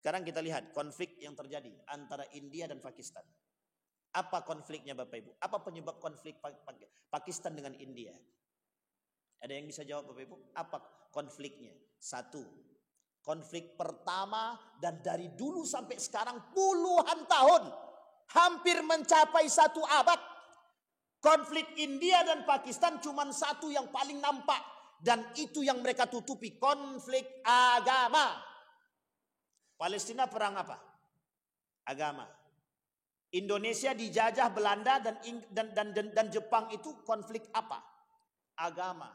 Sekarang kita lihat konflik yang terjadi antara India dan Pakistan. Apa konfliknya Bapak Ibu? Apa penyebab konflik Pakistan dengan India? Ada yang bisa jawab Bapak Ibu? Apa konfliknya? Satu, konflik pertama dan dari dulu sampai sekarang puluhan tahun, hampir mencapai 1 abad. Konflik India dan Pakistan cuma satu yang paling nampak dan itu yang mereka tutupi, konflik agama. Palestina perang apa? Agama. Indonesia dijajah Belanda dan Jepang itu konflik apa? Agama.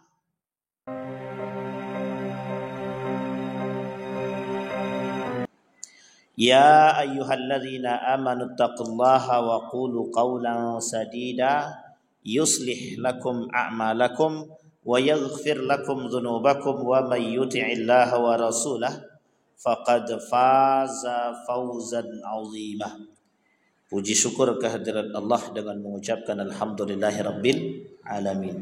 Ya ayyuhalladzina amanu taqullaha wa qulu qawlan sadida yuslih lakum a'malakum wa yaghfir lakum dhunubakum wa may yuti'illaha wa rasulahu faqad faza fawzan 'azimah. Puji syukur kehadirat Allah dengan mengucapkan alhamdulillahirabbil alamin.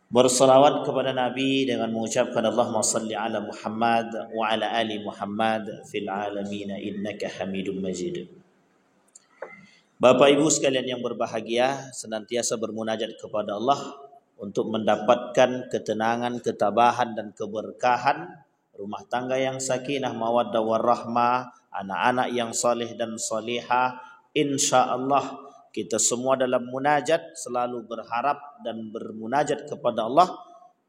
Bersalawat kepada Nabi dengan mengucapkan Allahumma salli ala Muhammad wa ala ali Muhammad fil alamin innaka Hamidum Majid. Bapak Ibu sekalian yang berbahagia, senantiasa bermunajat kepada Allah untuk mendapatkan ketenangan, ketabahan dan keberkahan, rumah tangga yang sakinah, mawaddah warahmah, anak-anak yang saleh dan salihah. Insyaallah kita semua dalam munajat selalu berharap dan bermunajat kepada Allah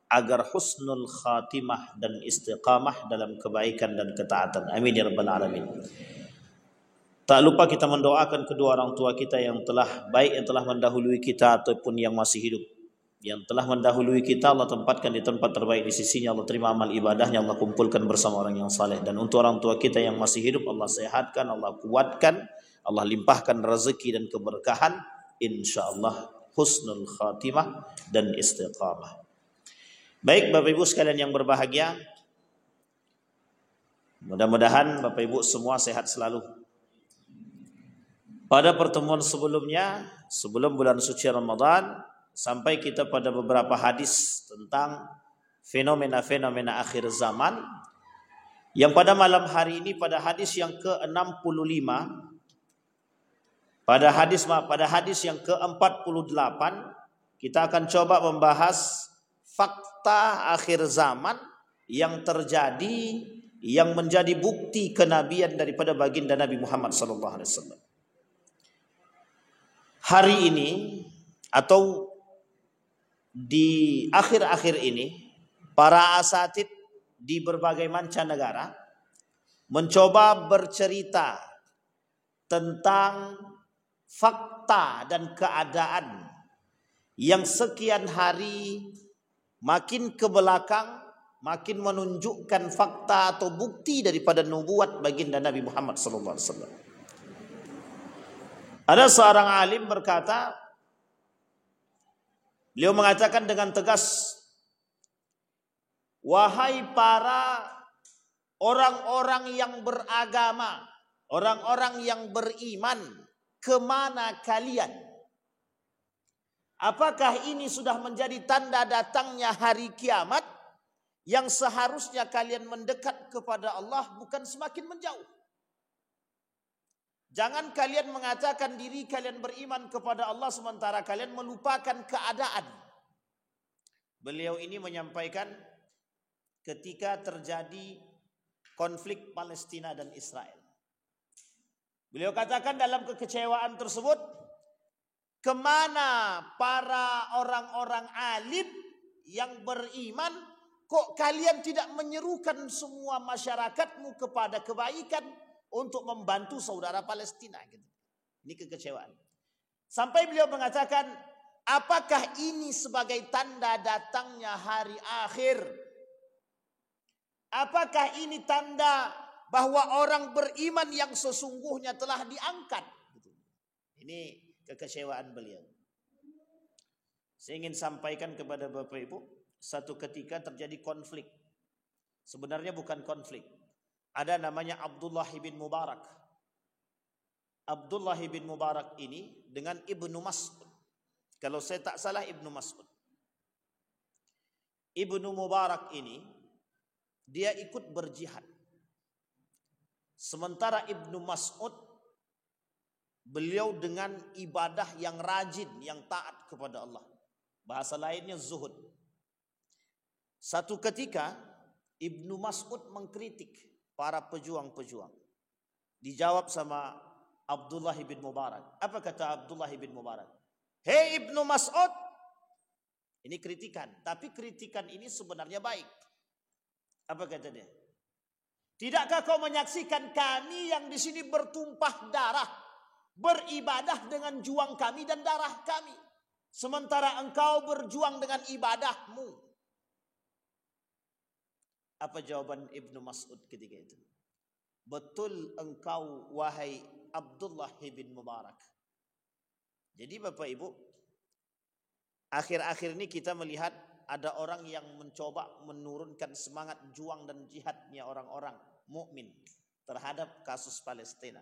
agar husnul khatimah dan istiqamah dalam kebaikan dan ketaatan. Amin ya rabbal alamin. Tak lupa kita mendoakan kedua orang tua kita yang telah baik yang telah mendahului kita ataupun yang masih hidup. Yang telah mendahului kita Allah tempatkan di tempat terbaik di sisinya, Allah terima amal ibadahnya, Allah kumpulkan bersama orang yang saleh. Dan untuk orang tua kita yang masih hidup Allah sehatkan, Allah kuatkan, Allah limpahkan rezeki dan keberkahan, insyaallah husnul khatimah dan istiqamah. Baik Bapak Ibu sekalian yang berbahagia, mudah-mudahan Bapak Ibu semua sehat selalu. Pada pertemuan sebelumnya, sebelum bulan suci Ramadan, sampai kita pada beberapa hadis tentang fenomena-fenomena akhir zaman, yang pada malam hari ini pada hadis yang ke-65, pada hadis yang ke-48 kita akan coba membahas fakta akhir zaman yang terjadi, yang menjadi bukti kenabian daripada baginda Nabi Muhammad SAW. Hari ini atau di akhir-akhir ini, para asatid di berbagai mancanegara mencoba bercerita tentang fakta dan keadaan yang sekian hari makin ke belakang makin menunjukkan fakta atau bukti daripada nubuat baginda Nabi Muhammad SAW. Ada seorang alim berkata, beliau mengatakan dengan tegas, wahai para orang-orang yang beragama, orang-orang yang beriman, kemana kalian? Apakah ini sudah menjadi tanda datangnya hari kiamat yang seharusnya kalian mendekat kepada Allah bukan semakin menjauh? Jangan kalian mengatakan diri kalian beriman kepada Allah sementara kalian melupakan keadaan. Beliau ini menyampaikan ketika terjadi konflik Palestina dan Israel. Beliau katakan dalam kekecewaan tersebut, kemana para orang-orang alim yang beriman, kok kalian tidak menyerukan semua masyarakatmu kepada kebaikan untuk membantu saudara Palestina gitu. Ini kekecewaan. Sampai beliau mengatakan, apakah ini sebagai tanda datangnya hari akhir? Apakah ini tanda bahwa orang beriman yang sesungguhnya telah diangkat? Ini kekecewaan beliau. Saya ingin sampaikan kepada Bapak Ibu, satu ketika terjadi konflik. Sebenarnya bukan konflik. Ada namanya Abdullah bin Mubarak. Abdullah bin Mubarak ini dengan Ibnu Mas'ud. Kalau saya tak salah Ibnu Mas'ud. Ibnu Mubarak ini dia ikut berjihad. Sementara Ibnu Mas'ud, beliau dengan ibadah yang rajin, yang taat kepada Allah. Bahasa lainnya zuhud. Satu ketika Ibnu Mas'ud mengkritik para pejuang-pejuang. Dijawab sama Abdullah bin Mubarak. Apa kata Abdullah bin Mubarak? Hei Ibnu Mas'ud, ini kritikan, tapi kritikan ini sebenarnya baik. Apa kata dia? Tidakkah kau menyaksikan kami yang di sini bertumpah darah, beribadah dengan juang kami dan darah kami, sementara engkau berjuang dengan ibadahmu? Apa jawaban Ibnu Mas'ud ketika itu? Betul engkau wahai Abdullah bin Mubarak. Jadi Bapak Ibu, akhir-akhir ini kita melihat ada orang yang mencoba menurunkan semangat juang dan jihadnya orang-orang mukmin terhadap kasus Palestina.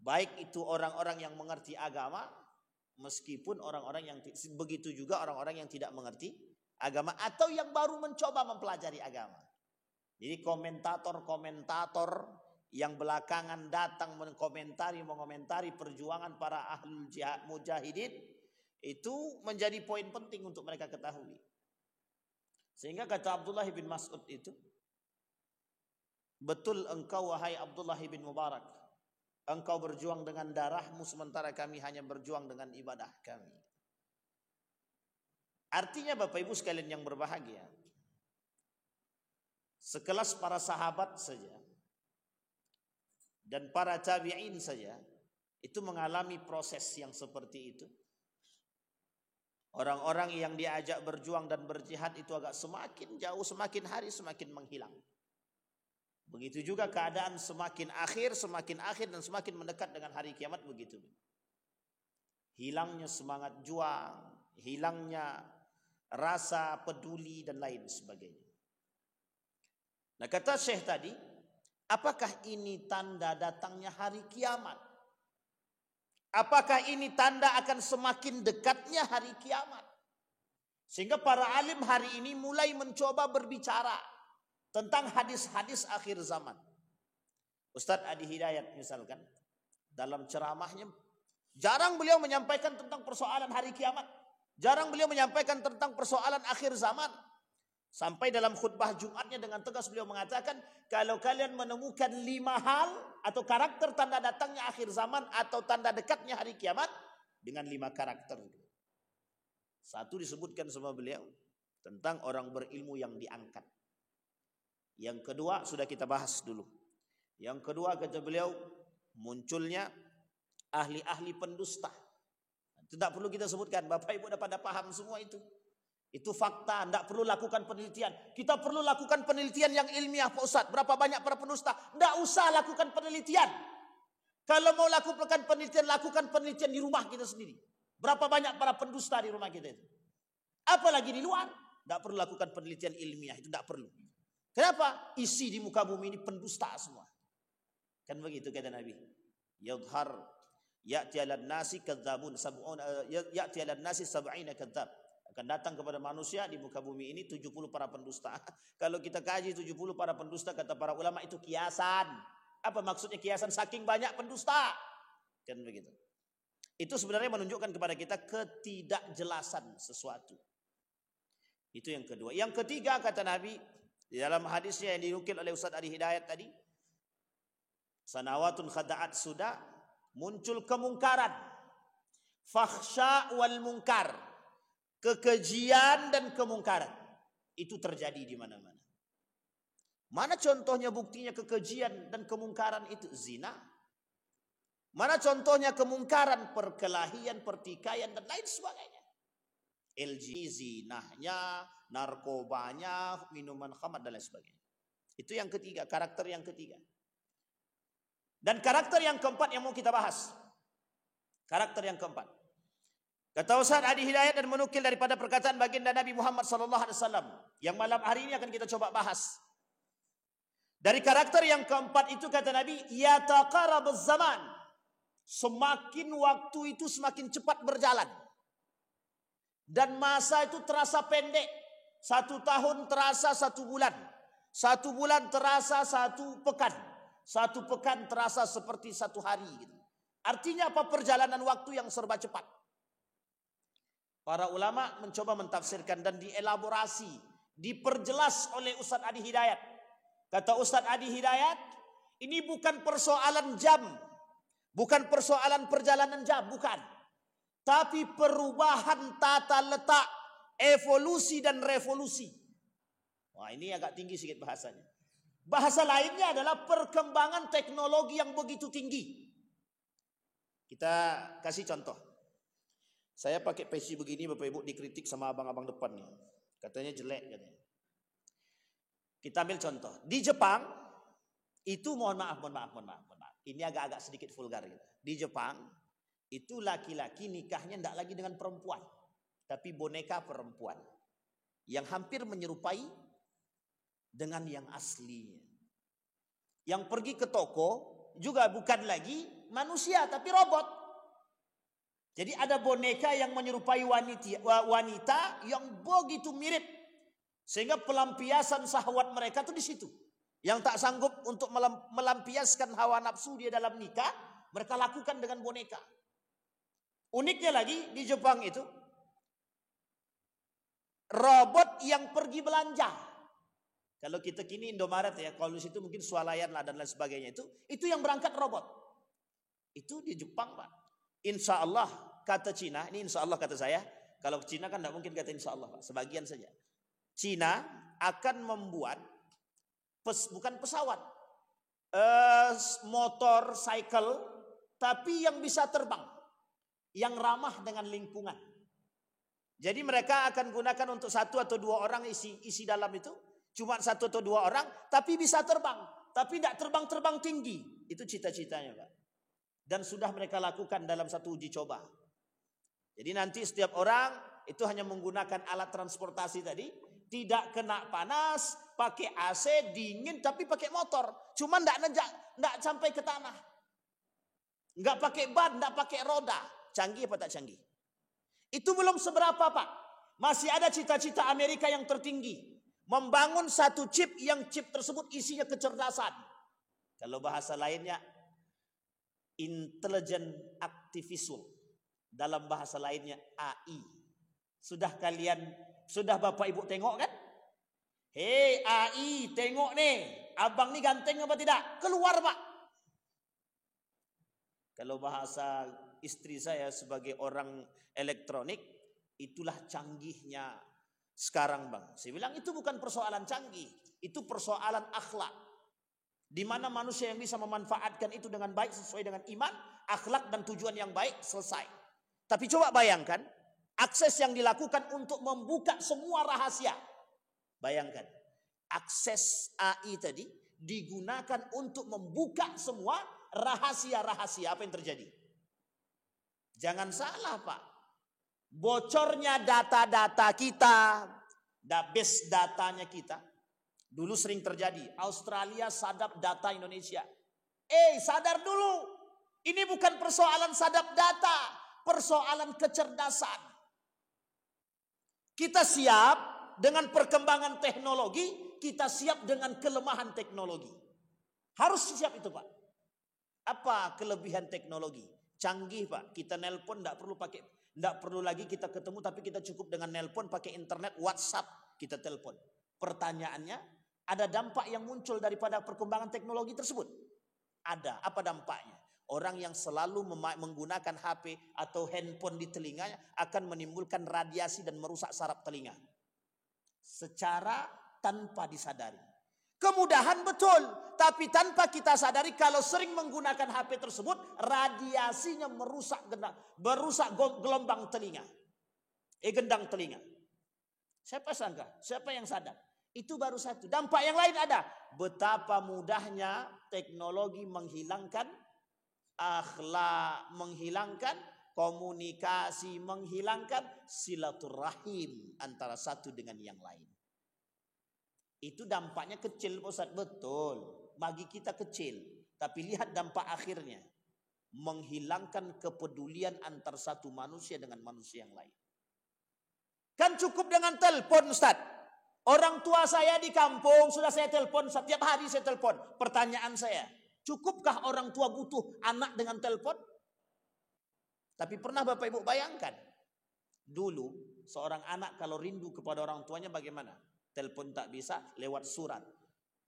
Baik itu orang-orang yang mengerti agama, meskipun orang-orang yang begitu juga orang-orang yang tidak mengerti agama atau yang baru mencoba mempelajari agama. Jadi komentator-komentator yang belakangan datang mengomentari perjuangan para ahlul jihad mujahidin, itu menjadi poin penting untuk mereka ketahui. Sehingga kata Abdullah bin Mas'ud itu, betul engkau wahai Abdullah bin Mubarak, engkau berjuang dengan darahmu sementara kami hanya berjuang dengan ibadah kami. Artinya Bapak Ibu sekalian yang berbahagia, sekelas para sahabat saja dan para tabi'in saja itu mengalami proses yang seperti itu. Orang-orang yang diajak berjuang dan berjihad itu agak semakin jauh, semakin hari semakin menghilang. Begitu juga keadaan semakin akhir dan semakin mendekat dengan hari kiamat begitu. Hilangnya semangat juang, hilangnya rasa peduli dan lain sebagainya. Nah kata Syekh tadi, apakah ini tanda datangnya hari kiamat? Apakah ini tanda akan semakin dekatnya hari kiamat? Sehingga para alim hari ini mulai mencoba berbicara tentang hadis-hadis akhir zaman. Ustadz Adi Hidayat misalkan, dalam ceramahnya jarang beliau menyampaikan tentang persoalan hari kiamat. Jarang beliau menyampaikan tentang persoalan akhir zaman. Sampai dalam khutbah Jumatnya dengan tegas beliau mengatakan, kalau kalian menemukan 5 hal atau karakter tanda datangnya akhir zaman atau tanda dekatnya hari kiamat, dengan 5 karakter. Satu disebutkan sama beliau tentang orang berilmu yang diangkat. Yang kedua sudah kita bahas dulu. Yang kedua kata beliau, munculnya ahli-ahli pendusta. Tidak perlu kita sebutkan, Bapak Ibu pada paham semua itu. Itu fakta, tidak perlu lakukan penelitian. Kita perlu lakukan penelitian yang ilmiah Pak Ustadz. Berapa banyak para pendusta? Tidak usah lakukan penelitian. Kalau mau lakukan penelitian di rumah kita sendiri. Berapa banyak para pendusta di rumah kita itu? Apalagi di luar. Tidak perlu lakukan penelitian ilmiah, itu tidak perlu. Kenapa? Isi di muka bumi ini pendusta semua. Kan begitu kata Nabi. Yadhar ya'ti 'alan nasi kadzabun ya'ti 'alan nasi 70 kadzab. Akan datang kepada manusia di muka bumi ini 70 para pendusta. Kalau kita kaji 70 para pendusta, kata para ulama itu kiasan. Apa maksudnya kiasan? Saking banyak pendusta. Kan begitu. Itu sebenarnya menunjukkan kepada kita ketidakjelasan sesuatu. Itu yang kedua. Yang ketiga kata Nabi, di dalam hadisnya yang dinukil oleh Ustaz Adi Hidayat tadi, sanawatun khada'at sudah, muncul kemungkaran. Fakhsya wal munkar. Kekejian dan kemungkaran itu terjadi di mana-mana. Mana contohnya buktinya kekejian dan kemungkaran itu? Zina. Mana contohnya kemungkaran? Perkelahian, pertikaian dan lain sebagainya. Zinahnya, narkobanya, minuman khamar dan lain sebagainya. Itu yang ketiga, karakter yang ketiga. Dan karakter yang keempat yang mau kita bahas. Karakter yang keempat. Kata Ustaz Adi Hidayat dan menukil daripada perkataan baginda Nabi Muhammad SAW yang malam hari ini akan kita coba bahas. Dari karakter yang keempat itu kata Nabi, yataqarabuz zaman. Semakin waktu itu semakin cepat berjalan. Dan masa itu terasa pendek. 1 tahun terasa 1 bulan. 1 bulan terasa 1 pekan. 1 pekan terasa seperti 1 hari gitu. Artinya apa? Perjalanan waktu yang serba cepat. Para ulama mencoba mentafsirkan dan dielaborasi, diperjelas oleh Ustadz Adi Hidayat. Kata Ustadz Adi Hidayat, ini bukan persoalan jam, bukan persoalan perjalanan jam, bukan. Tapi perubahan tata letak, evolusi dan revolusi. Wah, ini agak tinggi sedikit bahasanya. Bahasa lainnya adalah perkembangan teknologi yang begitu tinggi. Kita kasih contoh. Saya pakai peci begini, Bapak Ibu, dikritik sama abang-abang depan nih. Katanya jelek katanya. Kita ambil contoh. Di Jepang itu mohon maaf. Ini agak-agak sedikit vulgar gitu. Di Jepang itu laki-laki nikahnya tidak lagi dengan perempuan, tapi boneka perempuan yang hampir menyerupai dengan yang aslinya. Yang pergi ke toko juga bukan lagi manusia tapi robot. Jadi ada boneka yang menyerupai wanita yang begitu mirip, sehingga pelampiasan syahwat mereka tuh di situ. Yang tak sanggup untuk melampiaskan hawa nafsu dia dalam nikah, mereka lakukan dengan boneka. Uniknya lagi di Jepang itu robot yang pergi belanja. Kalau kita kini Indomaret ya, kalau di situ mungkin swalayan lah dan lain sebagainya, itu yang berangkat robot. Itu di Jepang, Pak. Insya Allah kata Cina, ini insya Allah kata saya. Kalau Cina kan tidak mungkin kata insya Allah, Pak. Sebagian saja. Cina akan membuat bukan pesawat, motor, cycle, tapi yang bisa terbang, yang ramah dengan lingkungan. Jadi mereka akan gunakan untuk 1 atau 2 orang isi dalam itu. Cuma 1 atau 2 orang, tapi bisa terbang. Tapi tidak terbang-terbang tinggi. Itu cita-citanya, Pak. Dan sudah mereka lakukan dalam 1 uji coba. Jadi nanti setiap orang itu hanya menggunakan alat transportasi tadi. Tidak kena panas, pakai AC, dingin, tapi pakai motor. Cuma tidak sampai ke tanah. Nggak pakai ban, nggak pakai roda. Canggih apa tak canggih? Itu belum seberapa, Pak. Masih ada cita-cita Amerika yang tertinggi. Membangun 1 chip yang chip tersebut isinya kecerdasan. Kalau bahasa lainnya intelligent artificial. Dalam bahasa lainnya AI. Sudah Bapak Ibu tengok kan? Hei AI, tengok nih. Abang nih ganteng apa tidak? Keluar, Pak. Kalau bahasa istri saya sebagai orang elektronik, itulah canggihnya sekarang, Bang. Saya bilang itu bukan persoalan canggih, itu persoalan akhlak. Di mana manusia yang bisa memanfaatkan itu dengan baik sesuai dengan iman, akhlak dan tujuan yang baik, selesai. Tapi coba bayangkan akses yang dilakukan untuk membuka semua rahasia. Bayangkan, akses AI tadi digunakan untuk membuka semua rahasia-rahasia. Apa yang terjadi? Jangan salah, Pak. Bocornya data-data kita, base datanya kita, dulu sering terjadi. Australia sadap data Indonesia. Sadar dulu. Ini bukan persoalan sadap data, persoalan kecerdasan. Kita siap dengan perkembangan teknologi, kita siap dengan kelemahan teknologi. Harus siap itu, Pak. Apa kelebihan teknologi? Canggih, Pak. Kita nelpon tidak perlu lagi kita ketemu, tapi kita cukup dengan nelpon, pakai internet, WhatsApp, kita telepon. Pertanyaannya, ada dampak yang muncul daripada perkembangan teknologi tersebut? Ada. Apa dampaknya? Orang yang selalu menggunakan HP atau handphone di telinganya akan menimbulkan radiasi dan merusak saraf telinga. Secara tanpa disadari. Kemudahan betul, tapi tanpa kita sadari kalau sering menggunakan HP tersebut, radiasinya merusak gelombang telinga. Gendang telinga. Siapa sangka? Siapa yang sadar? Itu baru satu. Dampak yang lain ada. Betapa mudahnya teknologi menghilangkan akhlak, menghilangkan komunikasi, menghilangkan silaturahim antara satu dengan yang lain. Itu dampaknya kecil, Ustaz. Betul. Bagi kita kecil. Tapi lihat dampak akhirnya. Menghilangkan kepedulian antar satu manusia dengan manusia yang lain. Kan cukup dengan telepon, Ustaz. Orang tua saya di kampung sudah saya telepon. Setiap hari saya telepon. Pertanyaan saya, Cukupkah orang tua butuh anak dengan telepon? Tapi pernah Bapak Ibu bayangkan, dulu seorang anak kalau rindu kepada orang tuanya bagaimana? Telepon tak bisa, lewat surat.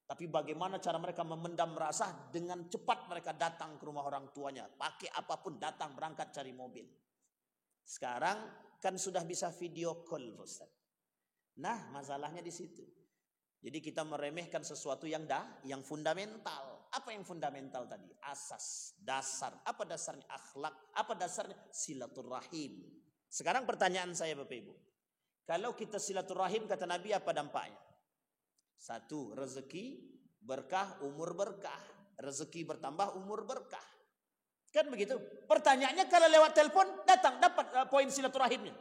Tapi bagaimana cara mereka memendam rasa? Dengan cepat mereka datang ke rumah orang tuanya. Pakai apapun datang, berangkat cari mobil. Sekarang kan sudah bisa video call, Ustaz. Nah, masalahnya di situ. Jadi kita meremehkan sesuatu yang fundamental. Apa yang fundamental tadi? Asas, dasar. Apa dasarnya? Akhlak. Apa dasarnya? Silaturahim. Sekarang pertanyaan saya Bapak Ibu. Kalau kita silaturahim, kata Nabi, apa dampaknya? Satu, rezeki berkah, umur berkah. Rezeki bertambah, umur berkah. Kan begitu? Pertanyaannya kalau lewat telepon datang dapat poin silaturahimnya.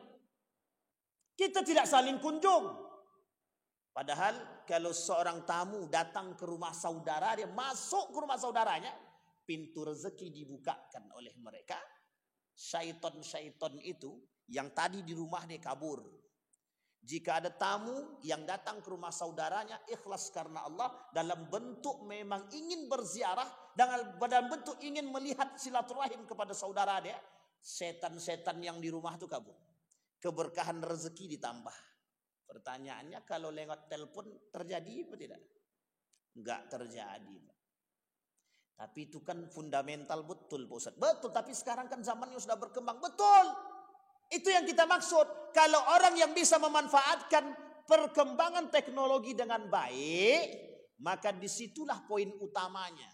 Kita tidak saling kunjung. Padahal kalau seorang tamu datang ke rumah saudara, dia masuk ke rumah saudaranya, pintu rezeki dibukakan oleh mereka. Syaitan-syaitan itu yang tadi di rumah dia kabur. Jika ada tamu yang datang ke rumah saudaranya ikhlas karena Allah dalam bentuk memang ingin berziarah, dalam bentuk ingin melihat silaturahim kepada saudara dia, setan-setan yang di rumah itu kabur. Keberkahan rezeki ditambah. Pertanyaannya kalau lewat telepon terjadi apa tidak? Enggak terjadi. Tapi itu kan fundamental betul Pak Ustaz. Betul, tapi sekarang kan zamannya sudah berkembang. Betul. Itu yang kita maksud. Kalau orang yang bisa memanfaatkan perkembangan teknologi dengan baik, maka disitulah poin utamanya.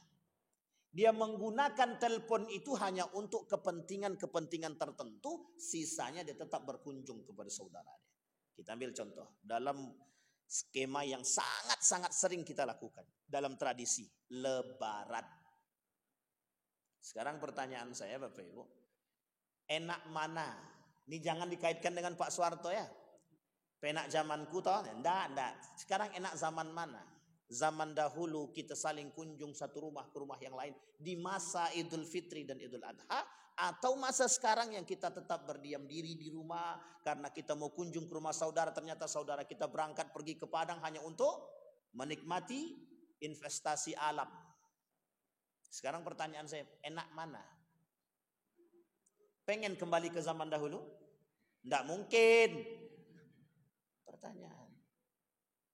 Dia menggunakan telepon itu hanya untuk kepentingan-kepentingan tertentu, sisanya dia tetap berkunjung kepada saudara dia. Kita ambil contoh dalam skema yang sangat-sangat sering kita lakukan dalam tradisi Lebaran. Sekarang pertanyaan saya Bapak Ibu, enak mana? Ini jangan dikaitkan dengan Pak Soeharto ya. Penak zamanku toh? Enggak. Sekarang enak zaman mana? Zaman dahulu kita saling kunjung satu rumah ke rumah yang lain di masa Idul Fitri dan Idul Adha, atau masa sekarang yang kita tetap berdiam diri di rumah karena kita mau kunjung ke rumah saudara, ternyata saudara kita berangkat pergi ke Padang hanya untuk menikmati investasi alam. Sekarang pertanyaan saya, enak mana? Pengen kembali ke zaman dahulu? Tidak mungkin. Pertanyaan.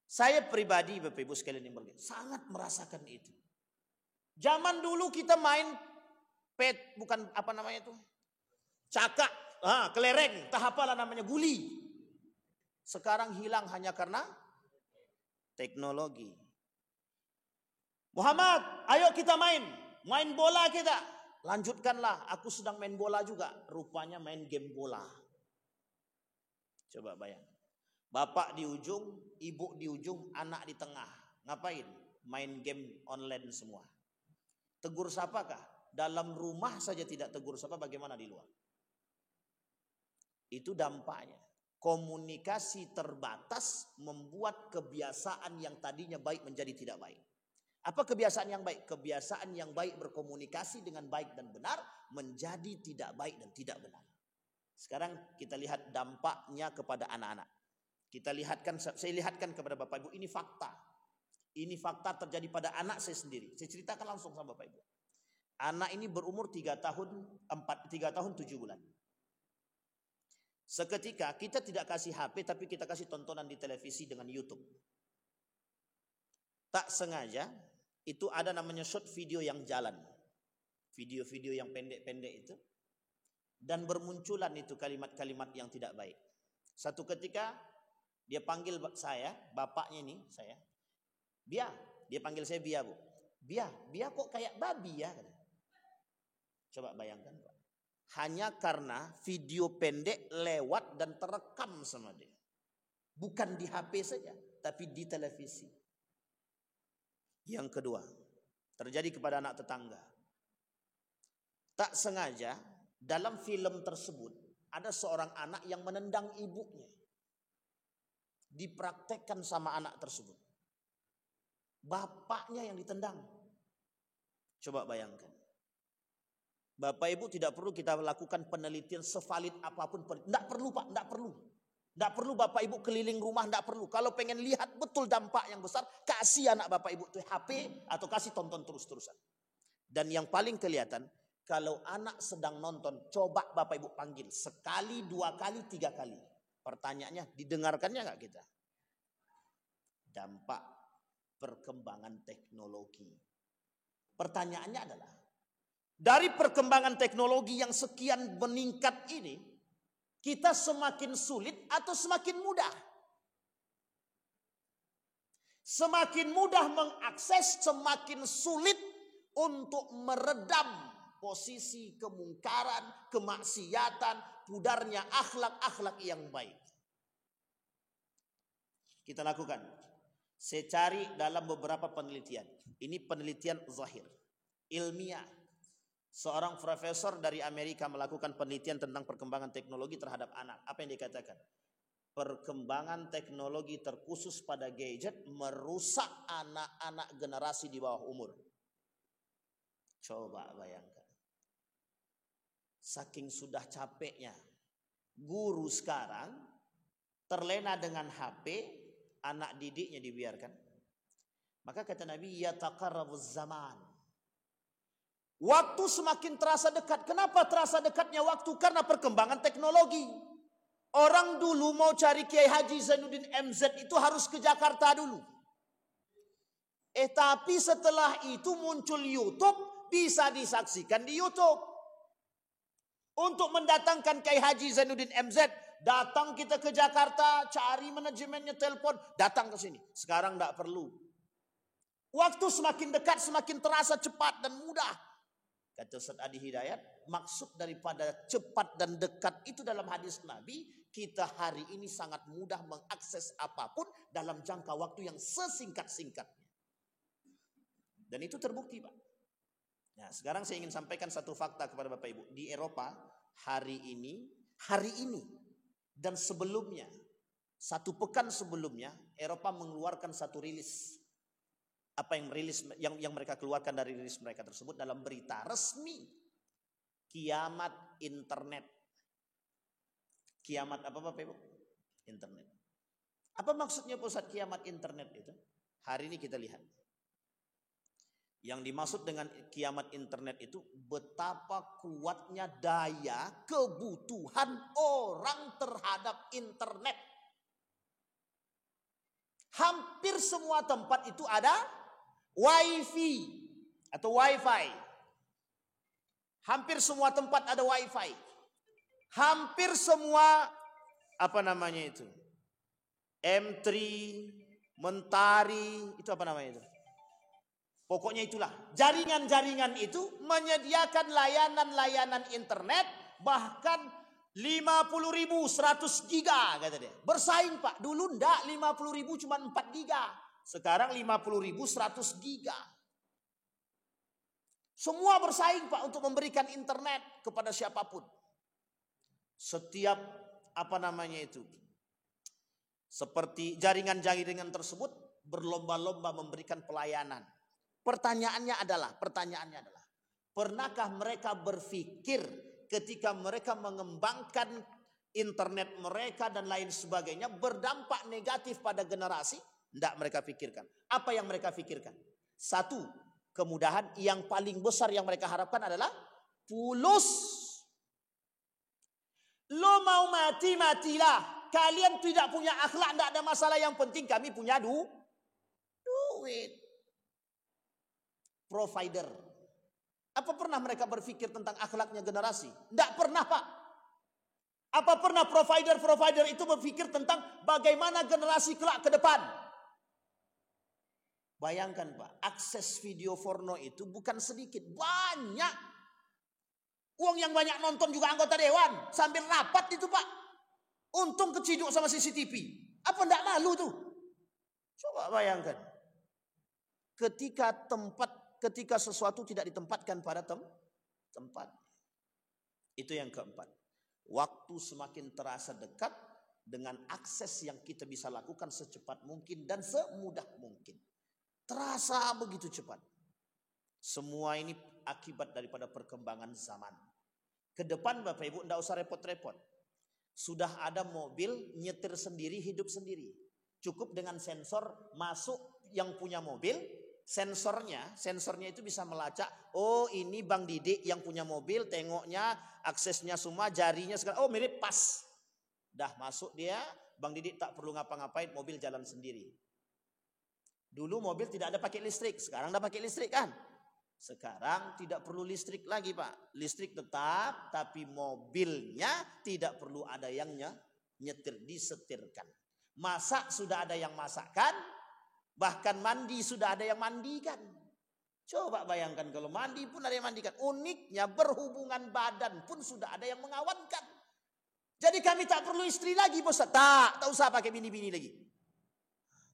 Saya pribadi Bapak Ibu sekalian yang berbahagia, sangat merasakan itu. Zaman dulu kita main bukan apa namanya itu? Cakak, kelereng, tak apalah namanya, guli. Sekarang hilang hanya karena teknologi. Muhammad, ayo kita main bola kita. Lanjutkanlah, aku sedang main bola juga. Rupanya main game bola. Coba bayang. Bapak di ujung, ibu di ujung, anak di tengah. Ngapain? Main game online semua. Tegur siapakah? Dalam rumah saja tidak tegur siapa, bagaimana di luar? Itu dampaknya. Komunikasi terbatas membuat kebiasaan yang tadinya baik menjadi tidak baik. Apa kebiasaan yang baik? Kebiasaan yang baik berkomunikasi dengan baik dan benar menjadi tidak baik dan tidak benar. Sekarang kita lihat dampaknya kepada anak-anak. Saya lihatkan kepada Bapak Ibu, ini fakta. Ini fakta terjadi pada anak saya sendiri. Saya ceritakan langsung sama Bapak Ibu. Anak ini berumur 3 tahun 7 bulan. Seketika kita tidak kasih HP, tapi kita kasih tontonan di televisi dengan YouTube. Tak sengaja itu ada namanya short video yang jalan. Video-video yang pendek-pendek itu. Dan bermunculan itu kalimat-kalimat yang tidak baik. Satu ketika dia panggil saya, bapaknya ini, saya. Bia, dia panggil saya Bia, Bu. Bia kok kayak babi ya? Coba bayangkan, Pak. Hanya karena video pendek lewat dan terekam sama dia. Bukan di HP saja, tapi di televisi. Yang kedua, terjadi kepada anak tetangga. Tak sengaja, dalam film tersebut, ada seorang anak yang menendang ibunya. Dipraktekkan sama anak tersebut. Bapaknya yang ditendang. Coba bayangkan. Bapak Ibu tidak perlu kita lakukan penelitian sevalid apapun. Tidak perlu Pak, tidak perlu. Tidak perlu Bapak Ibu keliling rumah, tidak perlu. Kalau pengen lihat betul dampak yang besar, kasih anak Bapak Ibu itu HP atau kasih tonton terus-terusan. Dan yang paling kelihatan, kalau anak sedang nonton, coba Bapak Ibu panggil. Sekali, 2 kali, 3 kali. Pertanyaannya, didengarkannya nggak kita? Dampak perkembangan teknologi. Pertanyaannya adalah, dari perkembangan teknologi yang sekian meningkat ini, kita semakin sulit atau semakin mudah? Semakin mudah mengakses, semakin sulit untuk meredam posisi kemungkaran, kemaksiatan, pudarnya akhlak-akhlak yang baik. Kita lakukan. Saya cari dalam beberapa penelitian. Ini penelitian zahir, ilmiah. Seorang profesor dari Amerika melakukan penelitian tentang perkembangan teknologi terhadap anak. Apa yang dikatakan? Perkembangan teknologi terkhusus pada gadget merusak anak-anak generasi di bawah umur. Coba bayangkan. Saking sudah capeknya guru sekarang terlena dengan HP, anak didiknya dibiarkan. Maka kata Nabi, yataqarrabuz zaman. Waktu semakin terasa dekat. Kenapa terasa dekatnya waktu? Karena perkembangan teknologi. Orang dulu mau cari Kiai Haji Zainuddin MZ itu harus ke Jakarta dulu. Tapi setelah itu muncul YouTube, bisa disaksikan di YouTube. Untuk mendatangkan Kiai Haji Zainuddin MZ, datang kita ke Jakarta, cari manajemennya, telepon, datang ke sini. Sekarang tidak perlu. Waktu semakin dekat, semakin terasa cepat dan mudah. Kata Ustaz Adi Hidayat, maksud daripada cepat dan dekat itu dalam hadis Nabi, kita hari ini sangat mudah mengakses apapun dalam jangka waktu yang sesingkat-singkatnya. Dan itu terbukti, Pak. Nah, sekarang saya ingin sampaikan satu fakta kepada Bapak Ibu. Di Eropa hari ini dan sebelumnya, 1 pekan sebelumnya, Eropa mengeluarkan satu rilis. Apa yang mereka keluarkan dari rilis mereka tersebut dalam berita resmi, kiamat internet. Kiamat apa Bapak Ibu? Internet. Apa maksudnya pusat kiamat internet itu? Hari ini kita lihat. Yang dimaksud dengan kiamat internet itu betapa kuatnya daya kebutuhan orang terhadap internet. Hampir semua tempat itu ada wifi atau wifi. Hampir semua tempat ada wifi. Hampir semua M3, Mentari, itu apa namanya itu? Pokoknya itulah. Jaringan-jaringan itu menyediakan layanan-layanan internet bahkan 50.000, 100 giga kata dia. Bersaing Pak. Dulu enggak 50.000 cuma 4 giga. Sekarang 50.000 100 giga. Semua bersaing Pak untuk memberikan internet kepada siapapun. Setiap seperti jaringan-jaringan tersebut berlomba-lomba memberikan pelayanan. Pertanyaannya adalah, pernahkah mereka berpikir ketika mereka mengembangkan internet mereka dan lain sebagainya berdampak negatif pada generasi? Tidak mereka pikirkan. Apa yang mereka pikirkan? Satu, kemudahan. Yang paling besar yang mereka harapkan adalah fulus. Lo mau mati, matilah. Kalian tidak punya akhlak, tidak ada masalah. Yang penting kami punya duit. Provider. Apa pernah mereka berpikir tentang akhlaknya generasi? Tidak pernah Pak. Apa pernah provider itu berpikir tentang bagaimana generasi kelak ke depan? Bayangkan Pak, akses video porno itu bukan sedikit, banyak. Uang yang banyak nonton juga anggota dewan. Sambil rapat itu Pak. Untung keciduk sama CCTV. Apa enggak malu tuh? Coba bayangkan. Ketika sesuatu tidak ditempatkan pada tempat. Itu yang keempat. Waktu semakin terasa dekat dengan akses yang kita bisa lakukan secepat mungkin dan semudah mungkin. Terasa begitu cepat. Semua ini akibat daripada perkembangan zaman. Ke depan Bapak Ibu tidak usah repot-repot. Sudah ada mobil nyetir sendiri, hidup sendiri. Cukup dengan sensor masuk yang punya mobil, sensornya itu bisa melacak, oh ini Bang Didik yang punya mobil, tengoknya aksesnya semua, jarinya segala, oh mirip, pas. Dah masuk dia, Bang Didik tak perlu ngapa-ngapain, mobil jalan sendiri. Dulu mobil tidak ada pakai listrik, sekarang udah pakai listrik kan? Sekarang tidak perlu listrik lagi Pak. Listrik tetap, tapi mobilnya tidak perlu ada yang nyetir, disetirkan. Masak sudah ada yang masakkan, bahkan mandi sudah ada yang mandikan. Coba bayangkan kalau mandi pun ada yang mandikan. Uniknya berhubungan badan pun sudah ada yang mengawankan. Jadi kami tak perlu istri lagi, Bos. Tak usah pakai bini-bini lagi.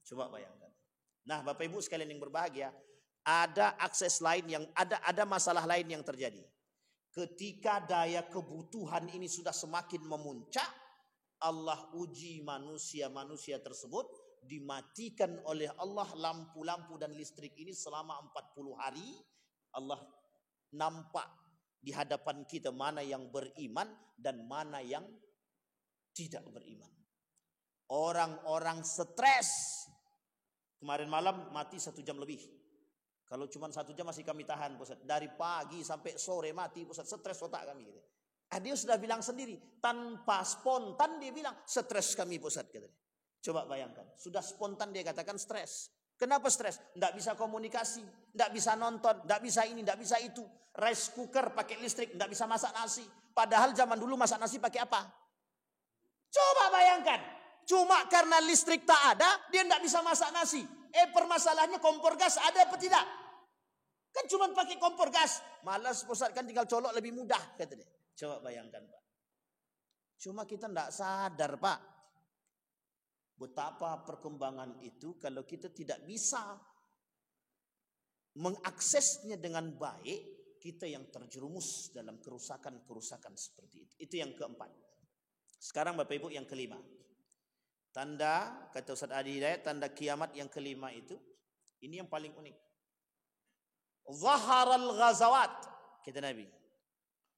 Coba bayangkan. Nah, Bapak Ibu sekalian yang berbahagia, ada akses lain yang ada masalah lain yang terjadi. Ketika daya kebutuhan ini sudah semakin memuncak, Allah uji manusia tersebut, dimatikan oleh Allah lampu-lampu dan listrik ini selama 40 hari. Allah nampak di hadapan kita mana yang beriman dan mana yang tidak beriman. Orang-orang stres. Kemarin malam mati 1 jam lebih. Kalau cuma 1 jam masih kami tahan, Ustaz. Dari pagi sampai sore mati, Ustaz. Stres otak kami gitu. Dia sudah bilang sendiri, tanpa spontan dia bilang stres kami, Ustaz, katanya. Coba bayangkan, sudah spontan dia katakan stres. Kenapa stres? Tidak bisa komunikasi, tidak bisa nonton, tidak bisa ini, tidak bisa itu. Rice cooker pakai listrik, tidak bisa masak nasi. Padahal zaman dulu masak nasi pakai apa? Coba bayangkan, cuma karena listrik tak ada, dia tidak bisa masak nasi. Permasalahannya kompor gas ada apa tidak? Kan cuma pakai kompor gas. Malas Ustaz, kan tinggal colok lebih mudah, kata dia. Coba bayangkan Pak. Cuma kita tidak sadar Pak, betapa perkembangan itu kalau kita tidak bisa mengaksesnya dengan baik, kita yang terjerumus dalam kerusakan-kerusakan seperti itu. Itu yang keempat. Sekarang Bapak Ibu yang kelima. Tanda, kata Ustaz Adi Hidayat, tanda kiamat yang kelima itu, ini yang paling unik. Zaharal ghazawat, kata Nabi.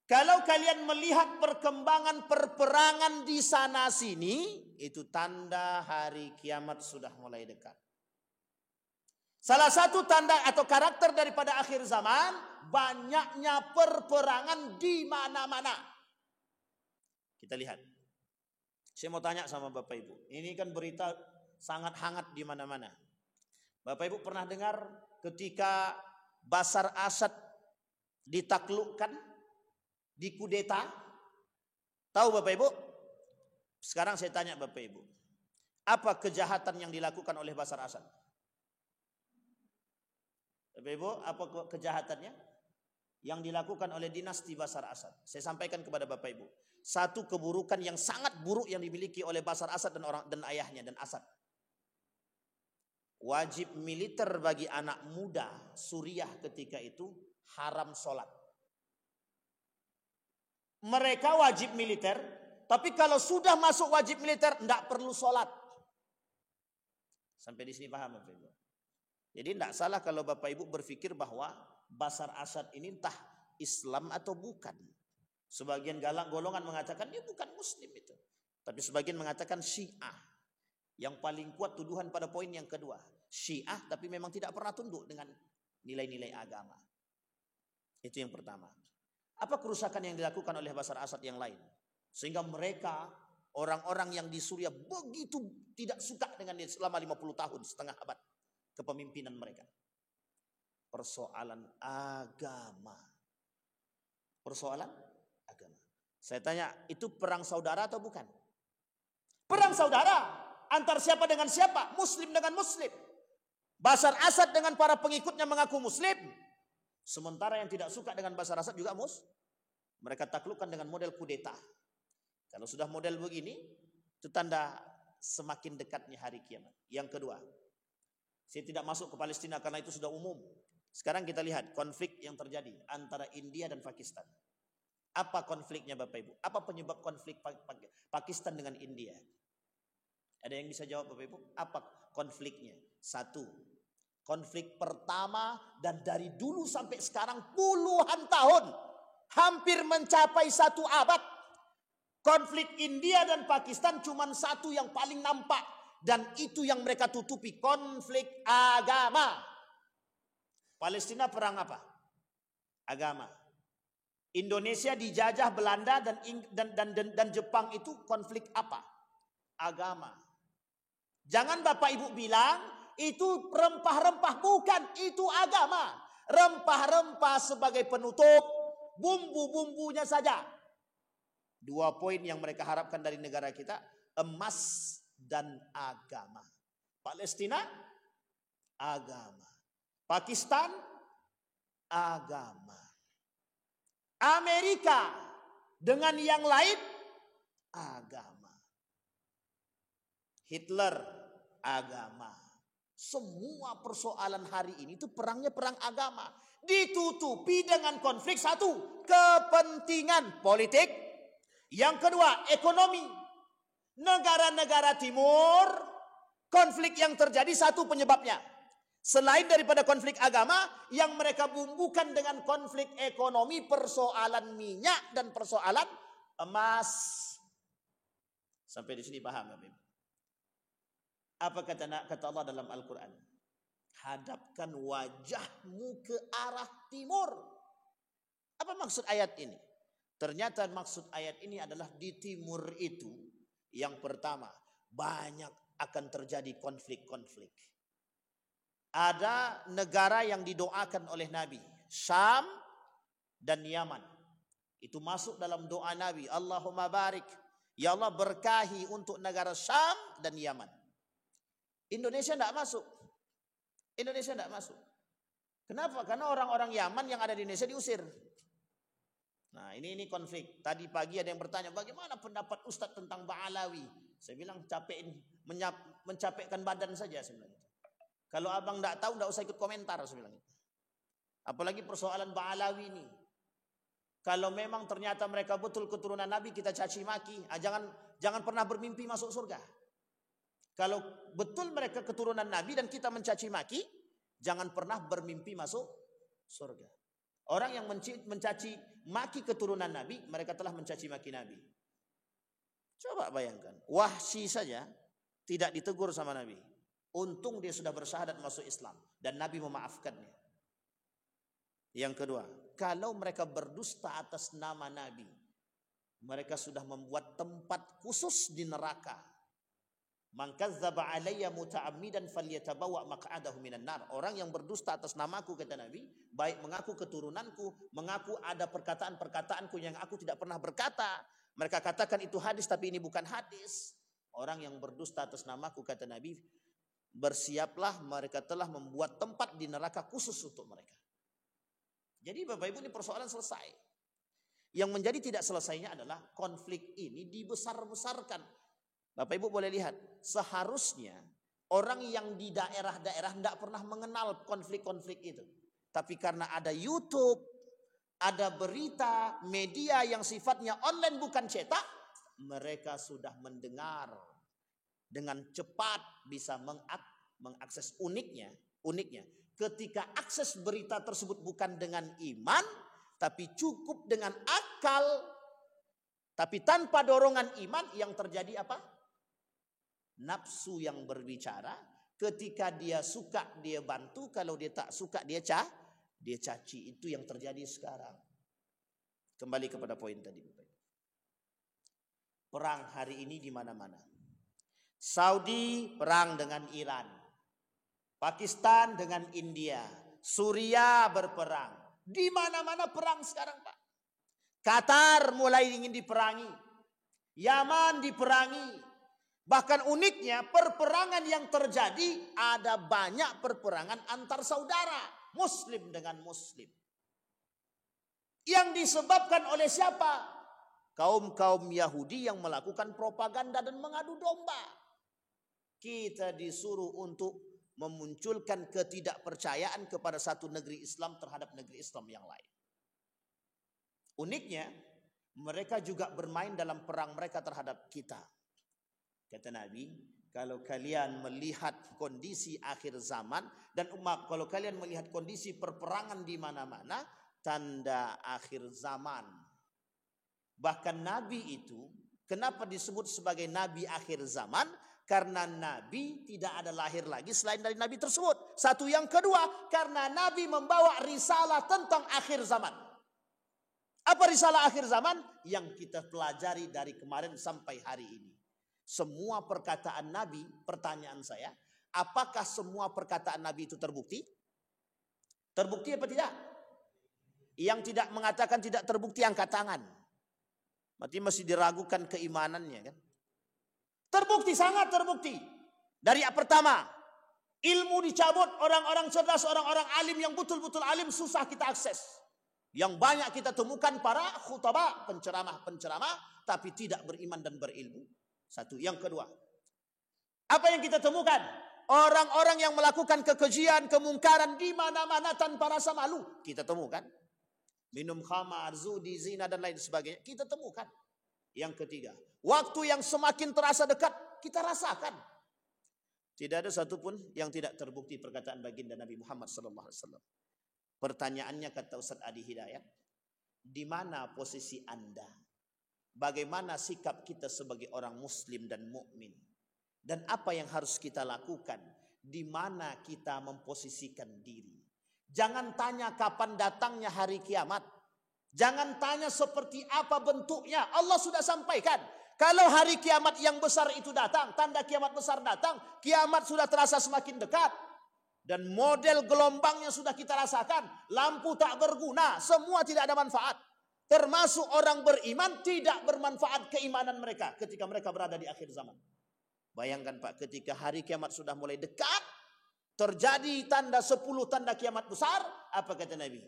Kalau kalian melihat perkembangan perperangan di sana sini, itu tanda hari kiamat sudah mulai dekat. Salah satu tanda atau karakter daripada akhir zaman, banyaknya perperangan di mana-mana. Kita lihat. Saya mau tanya sama Bapak Ibu. Ini kan berita sangat hangat di mana-mana. Bapak Ibu pernah dengar ketika Bashar Assad ditaklukkan, dikudeta? Tahu Bapak Ibu? Sekarang saya tanya Bapak Ibu. Apa kejahatan yang dilakukan oleh Bashar Assad? Bapak Ibu, apa kejahatannya? Yang dilakukan oleh dinasti Bashar Assad. Saya sampaikan kepada Bapak Ibu. Satu keburukan yang sangat buruk yang dimiliki oleh Bashar Assad dan ayahnya dan Assad. Wajib militer bagi anak muda Suriah ketika itu haram sholat. Mereka wajib militer, tapi kalau sudah masuk wajib militer tidak perlu sholat. Sampai di sini paham Bapak Ibu? Jadi tidak salah kalau Bapak Ibu berpikir bahwa Bashar Assad ini entah Islam atau bukan. Sebagian golongan mengatakan dia bukan Muslim itu. Tapi sebagian mengatakan Syiah. Yang paling kuat tuduhan pada poin yang kedua. Syiah tapi memang tidak pernah tunduk dengan nilai-nilai agama. Itu yang pertama. Apa kerusakan yang dilakukan oleh Bashar Assad yang lain? Sehingga mereka, orang-orang yang di Suriah begitu tidak suka dengan dia selama 50 tahun, setengah abad kepemimpinan mereka. Persoalan agama. Persoalan agama. Saya tanya, itu perang saudara atau bukan? Perang saudara. Antar siapa dengan siapa? Muslim dengan Muslim. Bashar Assad dengan para pengikutnya mengaku Muslim. Sementara yang tidak suka dengan Bashar Assad juga mereka taklukkan dengan model kudeta. Kalau sudah model begini, itu tanda semakin dekatnya hari kiamat. Yang kedua, saya tidak masuk ke Palestina karena itu sudah umum. Sekarang kita lihat konflik yang terjadi antara India dan Pakistan. Apa konfliknya Bapak Ibu? Apa penyebab konflik Pakistan dengan India? Ada yang bisa jawab Bapak Ibu? Apa konfliknya? Satu, konflik pertama dan dari dulu sampai sekarang puluhan tahun, hampir mencapai 1 abad. Konflik India dan Pakistan cuma satu yang paling nampak dan itu yang mereka tutupi, konflik agama. Palestina perang apa? Agama. Indonesia dijajah Belanda dan Jepang itu konflik apa? Agama. Jangan Bapak Ibu bilang itu rempah-rempah, bukan, itu agama. Rempah-rempah sebagai penutup, bumbu-bumbunya saja. 2 poin yang mereka harapkan dari negara kita, emas dan agama. Palestina, agama. Pakistan, agama. Amerika dengan yang lain, agama. Hitler, agama. Semua persoalan hari ini itu perangnya perang agama. Ditutupi dengan konflik satu, kepentingan politik. Yang kedua, ekonomi. Negara-negara timur, konflik yang terjadi satu penyebabnya. Selain daripada konflik agama, yang mereka bumbukan dengan konflik ekonomi, persoalan minyak dan persoalan emas. Sampai di sini paham, Bapak? Apa kata Allah dalam Al-Quran? Hadapkan wajahmu ke arah timur. Apa maksud ayat ini? Ternyata maksud ayat ini adalah di timur itu, yang pertama, banyak akan terjadi konflik-konflik. Ada negara yang didoakan oleh Nabi, Syam dan Yaman. Itu masuk dalam doa Nabi, Allahumma barik, ya Allah berkahi untuk negara Syam dan Yaman. Indonesia tidak masuk. Indonesia tidak masuk. Kenapa? Karena orang-orang Yaman yang ada di Indonesia diusir. Nah, ini konflik. Tadi pagi ada yang bertanya, bagaimana pendapat Ustadz tentang Ba'alawi? Saya bilang mencapekkan badan saja sebenarnya. Kalau abang tidak tahu, tidak usah ikut komentar, saya bilang. Apalagi persoalan Ba'alawi ini. Kalau memang ternyata mereka betul keturunan Nabi, kita caci maki. Jangan pernah bermimpi masuk surga. Kalau betul mereka keturunan Nabi dan kita mencaci maki, jangan pernah bermimpi masuk surga. Orang yang mencaci maki keturunan Nabi, mereka telah mencaci maki Nabi. Coba bayangkan, Wahsy saja tidak ditegur sama Nabi. Untung dia sudah bersyahadat masuk Islam dan Nabi memaafkannya. Yang kedua, kalau mereka berdusta atas nama Nabi, mereka sudah membuat tempat khusus di neraka. Man kadzdzaba alayya muta'ammidan falyatabawa maq'adahu minan nar. Orang yang berdusta atas namaku, kata Nabi, baik mengaku keturunanku, mengaku ada perkataan-perkataanku yang aku tidak pernah berkata. Mereka katakan itu hadis tapi ini bukan hadis. Orang yang berdusta atas namaku, kata Nabi, bersiaplah, mereka telah membuat tempat di neraka khusus untuk mereka. Jadi Bapak Ibu, ini persoalan selesai. Yang menjadi tidak selesainya adalah konflik ini dibesar-besarkan. Bapak Ibu boleh lihat, seharusnya orang yang di daerah-daerah tidak pernah mengenal konflik-konflik itu. Tapi karena ada YouTube, ada berita, media yang sifatnya online bukan cetak, mereka sudah mendengar dengan cepat, bisa mengakses. Uniknya ketika akses berita tersebut bukan dengan iman, tapi cukup dengan akal, tapi tanpa dorongan iman, yang terjadi apa? Nafsu yang berbicara. Ketika dia suka dia bantu, kalau dia tak suka dia caci. Itu yang terjadi sekarang. Kembali kepada poin tadi. Perang hari ini di mana-mana. Saudi perang dengan Iran, Pakistan dengan India, Suria berperang. Di mana-mana perang sekarang, Pak. Qatar mulai ingin diperangi, Yaman diperangi. Bahkan uniknya perperangan yang terjadi, ada banyak perperangan antar saudara, Muslim dengan Muslim. Yang disebabkan oleh siapa? Kaum-kaum Yahudi yang melakukan propaganda dan mengadu domba. Kita disuruh untuk memunculkan ketidakpercayaan kepada satu negeri Islam terhadap negeri Islam yang lain. Uniknya, mereka juga bermain dalam perang mereka terhadap kita. Kata Nabi, kalau kalian melihat kondisi akhir zaman dan kalau kalian melihat kondisi perperangan di mana-mana, tanda akhir zaman. Bahkan Nabi itu, kenapa disebut sebagai Nabi akhir zaman? Karena Nabi tidak ada lahir lagi selain dari Nabi tersebut. Satu. Yang kedua, karena Nabi membawa risalah tentang akhir zaman. Apa risalah akhir zaman? Yang kita pelajari dari kemarin sampai hari ini. Semua perkataan Nabi, pertanyaan saya, apakah semua perkataan Nabi itu terbukti? Terbukti apa tidak? Yang tidak mengatakan tidak terbukti angkat tangan. Berarti masih diragukan keimanannya kan? Terbukti, sangat terbukti. Dari yang pertama, ilmu dicabut, orang-orang cerdas, orang-orang alim yang betul-betul alim susah kita akses. Yang banyak kita temukan para khutbah, penceramah, tapi tidak beriman dan berilmu. Satu. Yang kedua, apa yang kita temukan? Orang-orang yang melakukan kekejian, kemungkaran di mana-mana tanpa rasa malu. Kita temukan. Minum khamar, zudi, zina dan lain sebagainya. Kita temukan. Yang ketiga, waktu yang semakin terasa dekat, kita rasakan. Tidak ada satupun yang tidak terbukti perkataan baginda Nabi Muhammad SAW. Pertanyaannya kata Ustaz Adi Hidayat, di mana posisi Anda? Bagaimana sikap kita sebagai orang Muslim dan mukmin? Dan apa yang harus kita lakukan? Di mana kita memposisikan diri? Jangan tanya kapan datangnya hari kiamat. Jangan tanya seperti apa bentuknya. Allah sudah sampaikan. Kalau hari kiamat yang besar itu datang, tanda kiamat besar datang, kiamat sudah terasa semakin dekat. Dan model gelombangnya sudah kita rasakan. Lampu tak berguna, semua tidak ada manfaat. Termasuk orang beriman tidak bermanfaat keimanan mereka ketika mereka berada di akhir zaman. Bayangkan Pak, ketika hari kiamat sudah mulai dekat, terjadi tanda 10 tanda kiamat besar, apa kata Nabi?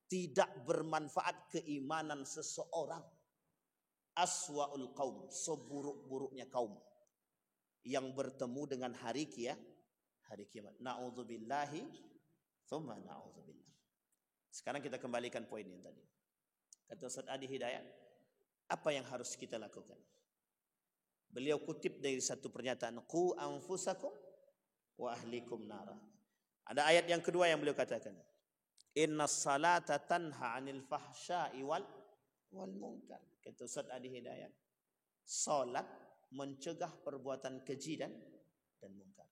Tidak bermanfaat keimanan seseorang. Aswa'ul qaum, seburuk-buruknya kaum yang bertemu dengan hari kiamat. Na'udzubillahi thumma na'udzubillah. Sekarang kita kembalikan poin yang tadi. Kata Ustaz Adi Hidayat, apa yang harus kita lakukan? Beliau kutip dari satu pernyataan, qu anfusakum wa ahlikum nara. Ada ayat yang kedua yang beliau katakan, inna salata tanha 'anil fahsya'i wal munkar. Kata Ustaz Adi Hidayat, salat mencegah perbuatan keji dan munkar.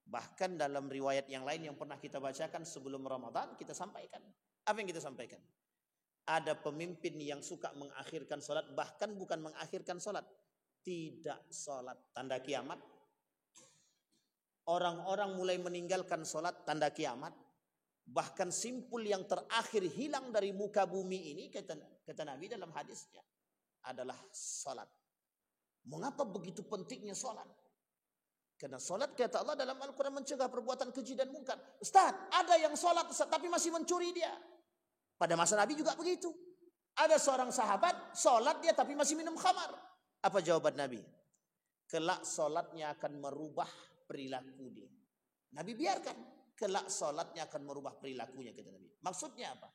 Bahkan dalam riwayat yang lain yang pernah kita bacakan sebelum Ramadan, kita sampaikan. Apa yang kita sampaikan? Ada pemimpin yang suka mengakhirkan salat, bahkan bukan mengakhirkan salat, tidak salat. Tanda kiamat. Orang-orang mulai meninggalkan salat, tanda kiamat. Bahkan simpul yang terakhir hilang dari muka bumi ini, kata Nabi dalam hadisnya, adalah salat. Mengapa begitu pentingnya salat? Karena salat kata Allah dalam Al-Quran mencegah perbuatan keji dan mungkar. Ustaz, ada yang salat Ustaz, tapi masih mencuri dia. Pada masa Nabi juga begitu. Ada seorang sahabat, salat dia tapi masih minum khamar. Apa jawaban Nabi? Kelak salatnya akan merubah perilaku dia. Nabi biarkan. Kelak salatnya akan merubah perilakunya, kata Nabi. Maksudnya apa?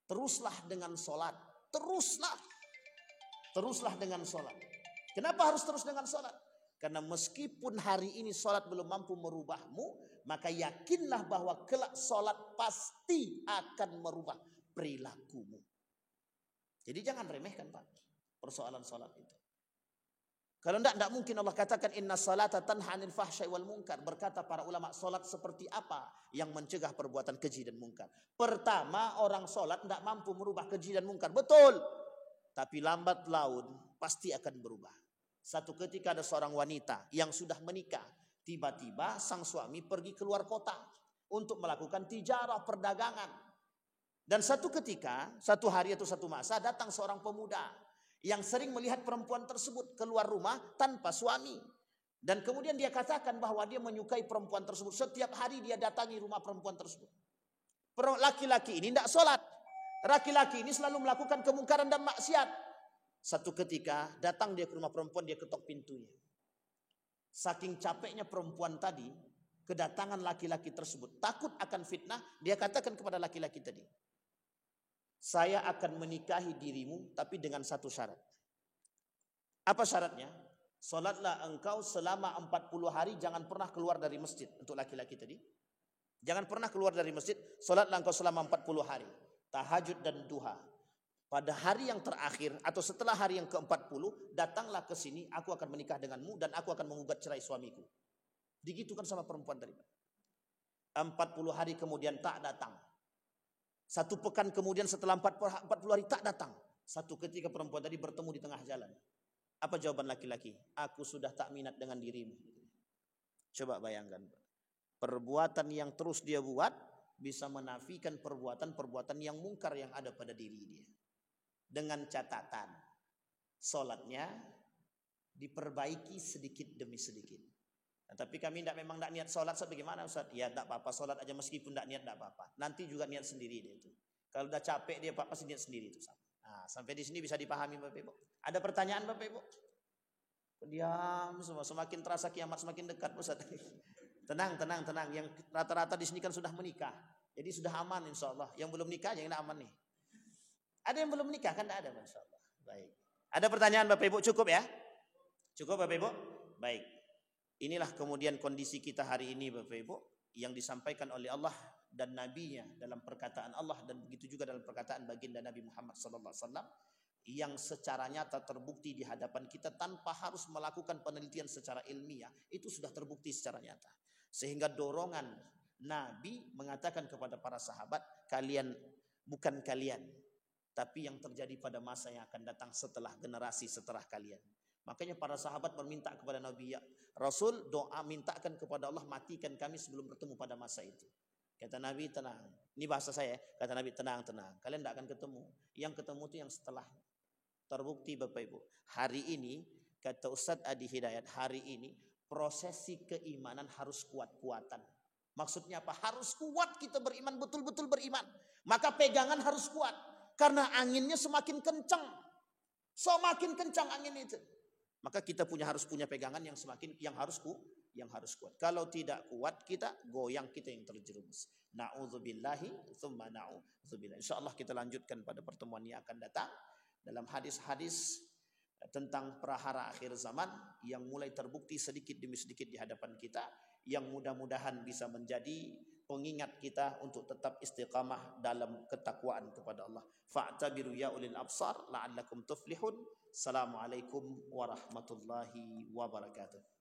Teruslah dengan salat. Teruslah dengan salat. Kenapa harus terus dengan salat? Karena meskipun hari ini salat belum mampu merubahmu, maka yakinlah bahwa kelak salat pasti akan merubah perilakumu. Jadi jangan remehkan Pak persoalan salat itu. Kalau tidak mungkin Allah katakan inna salata tanha 'anil fahsya'i wal munkar. Berkata para ulama, salat seperti apa yang mencegah perbuatan keji dan munkar? Pertama, orang salat tidak mampu merubah keji dan munkar. Betul. Tapi lambat laun pasti akan berubah. Satu ketika ada seorang wanita yang sudah menikah, tiba-tiba sang suami pergi keluar kota untuk melakukan tijarah, perdagangan. Dan satu ketika, satu hari atau satu masa datang seorang pemuda yang sering melihat perempuan tersebut keluar rumah tanpa suami. Dan kemudian dia katakan bahwa dia menyukai perempuan tersebut. Setiap hari dia datangi rumah perempuan tersebut. Laki-laki ini tidak sholat. Laki-laki ini selalu melakukan kemungkaran dan maksiat. Satu ketika datang dia ke rumah perempuan, dia ketok pintunya. Saking capeknya perempuan tadi, kedatangan laki-laki tersebut, takut akan fitnah, dia katakan kepada laki-laki tadi, saya akan menikahi dirimu tapi dengan satu syarat. Apa syaratnya? Salatlah engkau selama 40 hari, jangan pernah keluar dari masjid. Untuk laki-laki tadi, jangan pernah keluar dari masjid. Salatlah engkau selama 40 hari, tahajud dan duha. pada hari yang terakhir atau setelah hari yang ke-40, datanglah ke sini, aku akan menikah denganmu dan aku akan menggugat cerai suamiku. Digitukan sama perempuan tadi. 40 hari kemudian tak datang. 1 pekan kemudian setelah 40 hari tak datang. Satu ketika perempuan tadi bertemu di tengah jalan. Apa jawaban laki-laki? Aku sudah tak minat dengan dirimu. Coba bayangkan. Perbuatan yang terus dia buat bisa menafikan perbuatan-perbuatan yang mungkar yang ada pada diri dia. Dengan catatan solatnya diperbaiki sedikit demi sedikit. Nah, tapi kami memang tidak niat solat, bagaimana Ustaz? Ya tidak apa-apa, solat aja meskipun tidak niat tidak apa-apa. Nanti juga niat sendiri dia itu. Kalau udah capek dia pasti niat sendiri itu. Nah, sampai di sini bisa dipahami Bapak Ibu. Ada pertanyaan Bapak Ibu? Diam semua, semakin terasa kiamat semakin dekat Ustaz. Tenang. Yang rata-rata di sini kan sudah menikah, jadi sudah aman insya Allah. Yang belum nikah yang tidak aman nih. Ada yang belum menikah kan? Tidak ada, Masya Allah. Baik. Ada pertanyaan Bapak Ibu? Cukup ya? Cukup Bapak Ibu? Baik. Inilah kemudian kondisi kita hari ini Bapak Ibu, yang disampaikan oleh Allah dan Nabi-Nya dalam perkataan Allah, dan begitu juga dalam perkataan baginda Nabi Muhammad SAW, yang secara nyata terbukti di hadapan kita tanpa harus melakukan penelitian secara ilmiah. Itu sudah terbukti secara nyata. Sehingga dorongan Nabi mengatakan kepada para sahabat, bukan kalian, tapi yang terjadi pada masa yang akan datang setelah generasi setelah kalian. Makanya para sahabat meminta kepada Nabi, ya Rasul, doa mintakan kepada Allah matikan kami sebelum bertemu pada masa itu. Kata Nabi, tenang. Ini bahasa saya. Kata Nabi, tenang. Kalian tidak akan ketemu. Yang ketemu itu yang setelah. Terbukti Bapak Ibu. Hari ini, kata Ustadz Adi Hidayat, hari ini prosesi keimanan harus kuat-kuatan. Maksudnya apa? Harus kuat kita beriman, betul-betul beriman. Maka pegangan harus kuat. Karena anginnya semakin kencang. Semakin kencang angin itu. Maka kita harus punya pegangan yang harus kuat. Kalau tidak kuat kita goyang, kita yang terjerumus. Na'udzubillahi tsumma na'udzubillah. Insyaallah kita lanjutkan pada pertemuan yang akan datang dalam hadis-hadis tentang prahara akhir zaman yang mulai terbukti sedikit demi sedikit di hadapan kita, yang mudah-mudahan bisa menjadi pengingat kita untuk tetap istiqamah dalam ketakwaan kepada Allah. Fa'tabiru ya ulil absar la'allakum tuflihun. Assalamualaikum warahmatullahi wabarakatuh.